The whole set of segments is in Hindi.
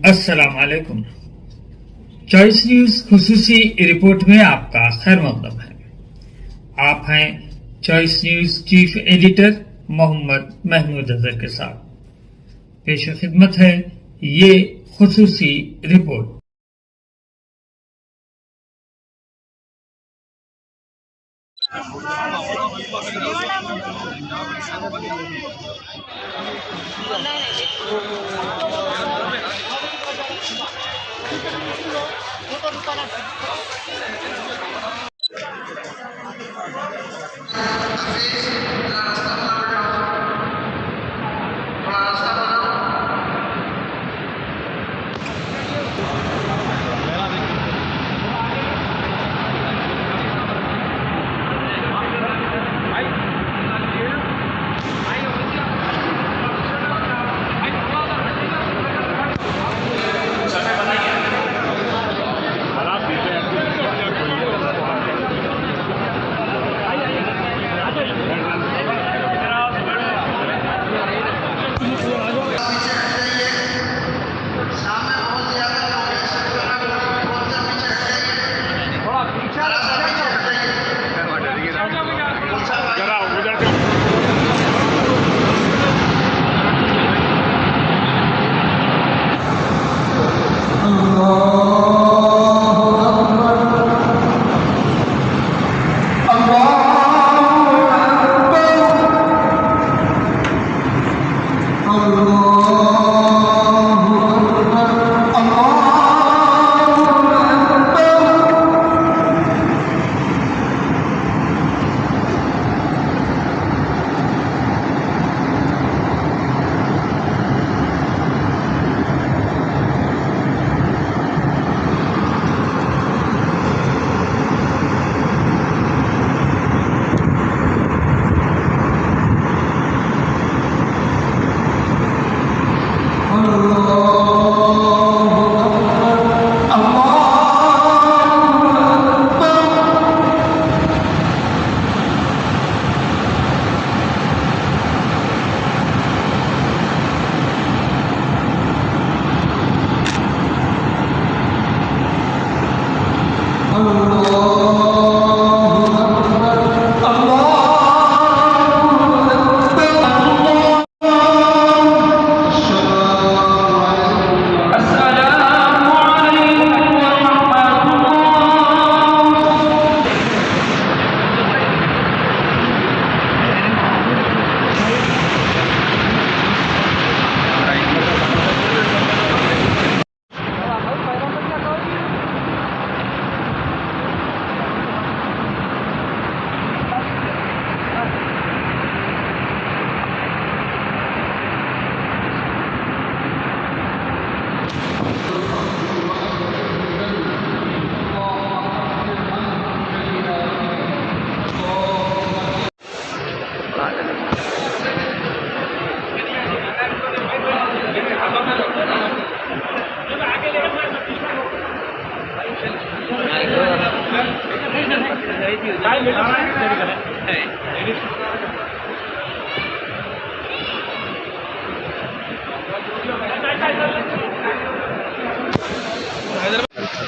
अस्सलाम वालेकुम। चॉइस न्यूज खुसूसी रिपोर्ट में आपका खैर मकदम है। आप हैं Choice News chief editor Mohammad Mahmood Azhar के साथ। पेश खिदमत है ये खुसूसी रिपोर्ट।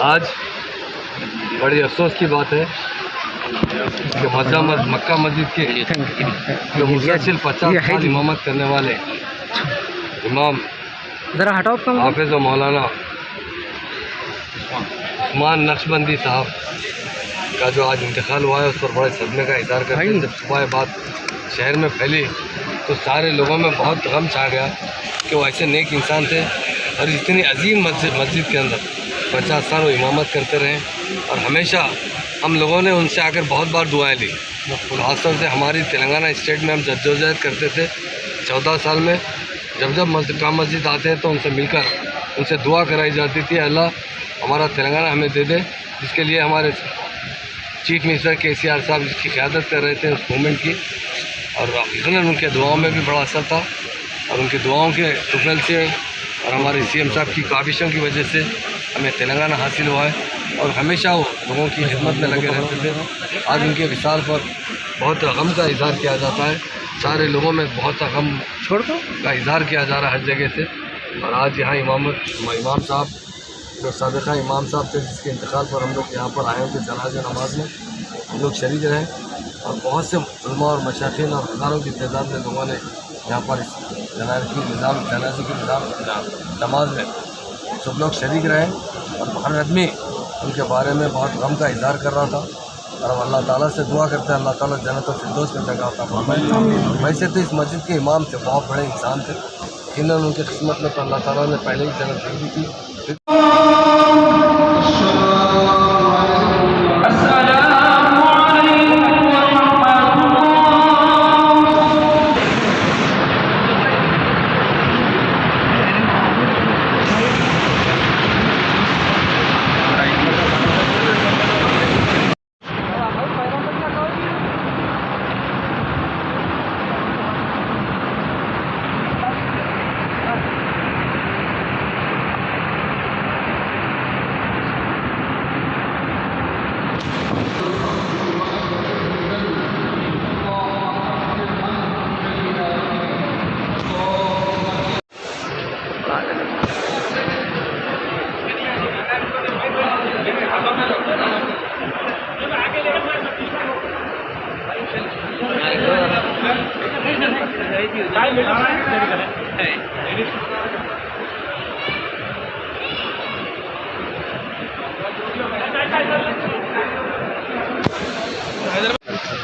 आज बड़ी अफसोस की बात है कि मक्का मस्जिद के जो मुसलसल 50 साल इमामत करने वाले इमाम हाफिज और मौलाना उस्मान नक्शबंदी साहब का जो आज इंतकाल हुआ है, उस पर बड़े सदमे का इज़हार करते हैं। जब सुबह बात शहर में फैली तो सारे लोगों में बहुत गम छा गया कि वो ऐसे नेक इंसान थे और इतनी अजीम मस्जिद के अंदर 50 साल वो इमामत करते रहे। और हमेशा हम लोगों ने उनसे आकर बहुत बार दुआएं ली। खासतौर से हमारी तेलंगाना स्टेट में हम जद्दोजहद करते थे 14 साल में। जब मस्जिद आते हैं तो उनसे मिलकर उनसे दुआ कराई जाती थी, अल्लाह हमारा तेलंगाना हमें दे दे, जिसके लिए हमारे चीफ मिनिस्टर KCR साहब जिसकी क़यादत कर रहे थे उस मूवमेंट की। और यकीनन उनके दुआओं में भी बड़ा असर था और उनकी दुआओं के तुफैल से और हमारे CM साहब की काविशों की वजह से हमें तेलंगाना हासिल हुआ है। और हमेशा वो लोगों की खिदमत में लगे रहते थे। आज उनके विसाल पर बहुत गम का इज़हार किया जाता है। सारे लोगों में बहुत सा गम का इज़हार किया जा रहा है हर जगह से। और आज यहाँ इमाम साहब जो साबिक़ा इमाम साहब थे, जिसके इंतकाल पर हम लोग यहाँ पर आए थे जनाज़ा नमाज में हम लोग शरीक रहे। और बहुत से उलमा और मशाइखीन और हज़ारों की तादाद में लोगों ने यहाँ पर इस जनाज़े की नमाज में सब लोग शरीक रहे। और हर आदमी उनके बारे में बहुत गम का इज़हार कर रहा था। और हम अल्लाह ताला से दुआ करते हैं अल्लाह ताला जन्नत और फिरदौस में जगह अता फरमाए। वैसे तो इस मस्जिद के इमाम थे, बहुत बड़े इंसान थे, इन्होंने उनकी किस्मत में तो अल्लाह ताला ने पहले ही जन्नत दे दी थी।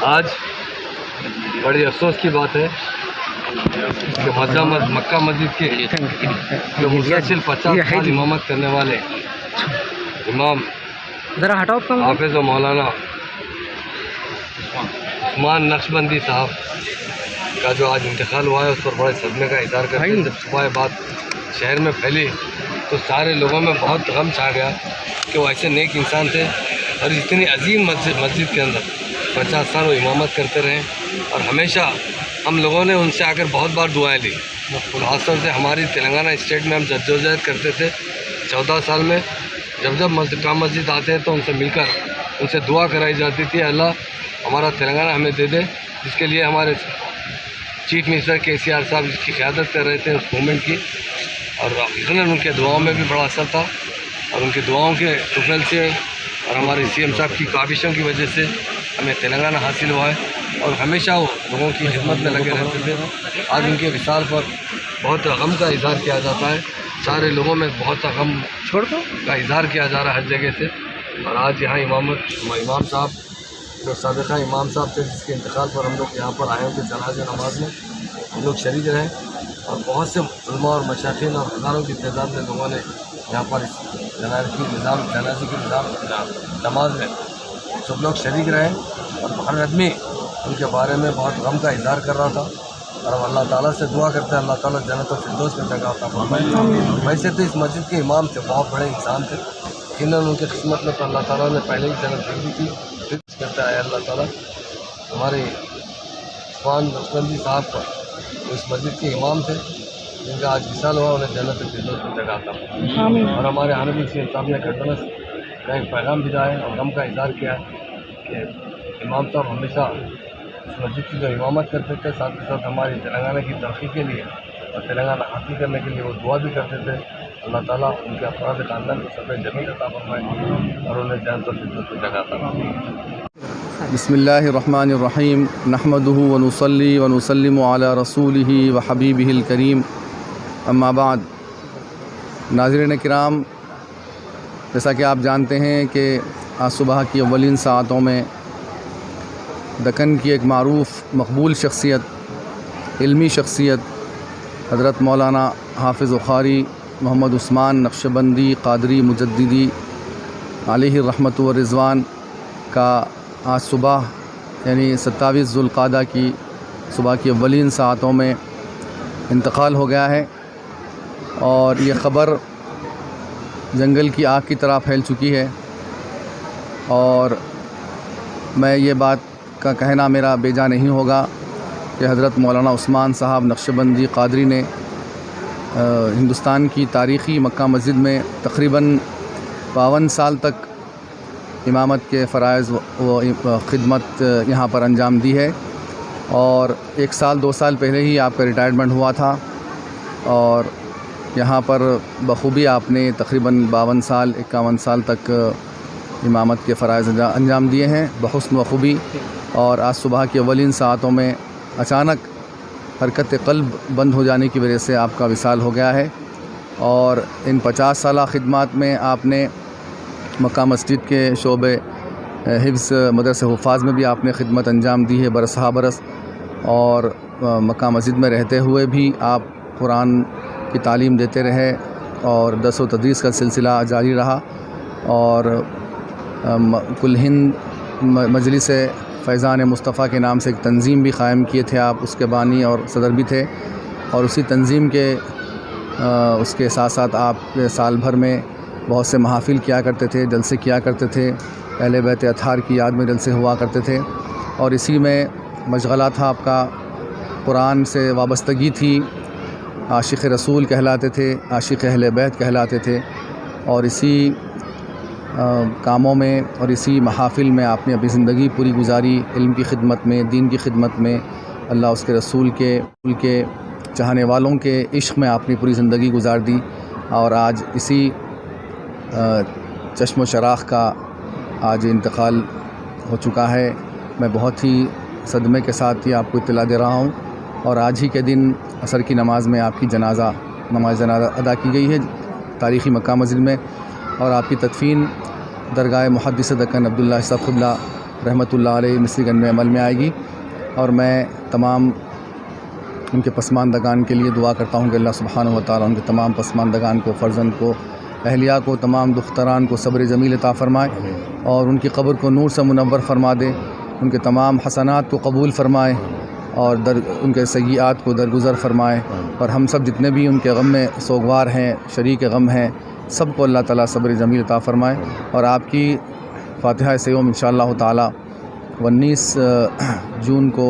आज बड़ी अफसोस की बात है कि मक्का मस्जिद के जो मुसलसल 50 साल इमामत करने वाले इमाम ज़रा हटाओ हाफिज़ व मौलाना उस्मान नक्शबंदी साहब का जो आज इंतकाल हुआ है, उस पर बड़े सदमे का इज़हार करते हैं। जब सुबह बात शहर में फैली तो सारे लोगों में बहुत गम छा गया कि वो ऐसे नेक इंसान थे और इतनी अजीम मस्जिद के अंदर 50 साल वो इमामत करते रहे। और हमेशा हम लोगों ने उनसे आकर बहुत बार दुआएं ली। खासतौर से हमारी तेलंगाना स्टेट में हम जद्दोजहद करते थे 14 साल में। जब मस्जिद आते हैं तो उनसे मिलकर उनसे दुआ कराई जाती थी, अल्लाह हमारा तेलंगाना हमें दे दे, जिसके लिए हमारे चीफ मिनिस्टर KCR साहब जिसकी क़यादत कर रहे थे उस मूवमेंट की। और यकीनन उनके दुआओं में भी बड़ा असर था और उनकी दुआओं के टुफल से और हमारे CM साहब की काविशों की वजह से हमें तेलंगाना हासिल हुआ है। और हमेशा वो लोगों की खिदमत में लगे रहते थे। आज उनके विसाल पर बहुत गम का इज़हार किया जाता है, सारे लोगों में बहुत सा गम का इज़हार किया जा रहा है हर जगह से। और आज यहाँ इमाम साहब जो साबिक़ा इमाम साहब थे, जिसके इंतकाल पर हम लोग यहाँ पर आए थे जनाज़ा नमाज में हम लोग शरीक रहे। और बहुत से उलमा और मशाइखीन और हज़ारों की तादाद में लोगों ने यहाँ पर इस जनाज़े की नमाज में सब लोग शरीक रहे। और हर आदमी उनके बारे में बहुत गम का इज़हार कर रहा था। और हम अल्लाह ताला से दुआ करते हैं अल्लाह ताला जन्नत और फिरदौस में जगह अता फरमाए। वैसे तो इस मस्जिद के इमाम थे, बहुत बड़े इंसान थे, इन्होंने उनकी किस्मत में तो अल्लाह ताला ने पहले ही जन्नत दे दी थी। फिर कहता है अल्लाह ताला हमारे उस्मान नक्शबंदी साहब पर तो इस मस्जिद के इमाम थे, जिनका आज विसाल हुआ, उन्हें जन्नत और फिरदौस में जगह अता फरमाए। और हमारे आनबी CM साहब ने घटना का एक पैगाम भिजा है और गम का इज़हार किया है कि इमाम साहब हमेशा इस मस्जिद की जो इमामत करते थे, साथ ही साथ हमारी तेलंगाना की तरक्की के लिए और तेलंगाना हासिल करने के लिए वो दुआ भी करते थे। अल्लाह ताला उनके अफराद ख़ानदान को सफ़ेद जमीन अता फरमाए और उन्हें जन्नत और फिरदौस में जगह अता फरमाए। बिस्मिल्लाहिर्रहमानिर्रहीम नहमदुहु व नुसल्ली व नुसल्लिमु अला रसूलिही व हबीबिहिल करीम अम्मा बाद। नाज़रीन किराम, जैसा कि आप जानते हैं कि आज सुबह की अव्वलीन सातों में दक्कन की एक मारूफ़ मकबूल शख्सियत, इल्मी शख्सियत हज़रत मौलाना हाफिज़ क़ारी मोहम्मद उस्मान नक्शबंदी क़ादरी मुजद्दिदी अलैहि रहमत व रिज़वान का आज सुबह यानी 27 ज़ुल्क़ादा की सुबह की अव्वलीन सातों में इंतकाल हो गया है। और ये ख़बर जंगल की आग की तरह फैल चुकी है। और मैं ये बात का कहना मेरा बेजा नहीं होगा कि हज़रत मौलाना उस्मान साहब नक्शबंदी क़ादरी ने हिंदुस्तान की तारीख़ी मक्का मस्जिद में तकरीबन 52 साल तक इमामत के फ़राइज़ व ख़िदमत यहाँ पर अंजाम दी है। और 1 साल 2 साल पहले ही आपका रिटायरमेंट हुआ था और यहाँ पर बखूबी आपने तकरीबन 52 साल 51 साल तक इमामत के फ़राइज़ अंजाम दिए हैं बहुस्न वखूबी। और आज सुबह की अवलिन सातों में अचानक हरकत क़ल्ब बंद हो जाने की वजह से आपका विसाल हो गया है। और इन 50 साला ख़िदमत में आपने मक्का मस्जिद के शोबे हिफ्ज़ मदरसे हुफ़ाज़ में भी आपने ख़िदमत अंजाम दी है बरसहा बरस। और मक्का मस्जिद में रहते हुए भी आप कुरान की तालीम देते रहे और दर्स व तदरीस का सिलसिला जारी रहा। और कुल हिंद मजलिस फ़ैज़ान मुस्तफ़ा के नाम से एक तंज़ीम भी क़ायम किए थे आप, उसके बानी और सदर भी थे। और उसी तंज़ीम के उसके साथ साथ आप साल भर में बहुत से महाफ़िल किया करते थे, जलसे किया करते थे, अहले बैत अतहार की याद में जलसे हुआ करते थे। और इसी में मशग़ला था आपका, कुरान से वाबस्तगी थी, आशिक़ रसूल कहलाते थे, आशिक़ अहले बैत कहलाते थे। और इसी कामों में और इसी महाफ़िल में आपने अपनी ज़िंदगी पूरी गुजारी, इल्म की ख़िदमत में, दीन की ख़िदमत में, अल्लाह उसके रसूल के चाहने वालों के इश्क़ में आपने पूरी ज़िंदगी गुजार दी। और आज इसी चश्म शराख़ का आज इंतकाल हो चुका है। मैं बहुत ही सदमे के साथ ही आपको इत्तला दे रहा हूँ। और आज ही के दिन असर की नमाज़ में आपकी नमाज जनाज़ा अदा की गई है तारीख़ी मक्का मस्जिद में। और आपकी तदफ़ीन दरगाह मुहद्दिस दक्कन अब्दुल्ला साहब क़िबला रहमतुल्लाह अलैह मिस्रीगंज में अमल में आएगी। और मैं तमाम उनके पसमानदगान के लिए दुआ करता हूँ कि अल्लाह सुब्हानहू व तआला उनके तमाम पसमानदगान को, फ़र्जंद को, अहलिया को, तमाम दुख्तरान को सब्र जमील अता फ़रमाए और उनकी क़ब्र को नूर से मुनव्वर फ़रमा दे, उनके तमाम हसनात को कबूल फ़रमाए और उनके सय्यात को दरगुज़र फ़रमाए। और हम सब जितने भी उनके गम में सोगवार हैं, शरीक गम हैं, सबको अल्लाह ताला सब्र जमील अता फ़रमाए। और आपकी फ़ातिहा सय्योम इंशाअल्लाह ताला 19 जून को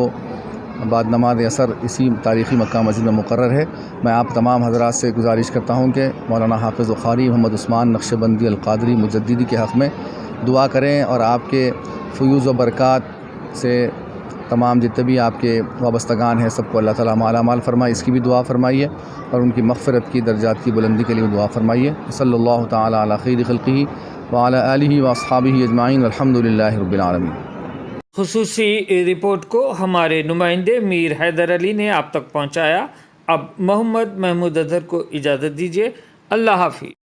बाद नमाज़ असर इसी तारीख़ी मक्का मस्जिद में मुकर्रर है। मैं आप तमाम हज़रात से गुजारिश करता हूँ कि मौलाना हाफ़िज़ क़ारी मोहम्मद उस्मान नक्शबंदी अल-क़ादरी मुजद्दिदी के हक़ में दुआ करें और आपके फ़यूज़ व बरक़ात से तमाम जितने भी आपके वाबस्तगान हैं सबको अल्लाह ताला माला माल फ़रमाए, इसकी भी दुआ फ़रमाइए। और उनकी मग़फ़िरत की दर्जात की बुलंदी के लिए दुआ फ़रमाइए। सल्लल्लाहु तआला अला खैरि ख़ल्क़िही व अला आलिही व अस्हाबिही अजमाइन वल्हम्दुलिल्लाहि रब्बिल आलमीन। खुसूसी रिपोर्ट को हमारे नुमाइंदे मीर हैदर अली ने आप तक पहुँचाया। अब मोहम्मद महमूद अज़हर को इजाज़त दीजिए। अल्लाह हाफ़िज़।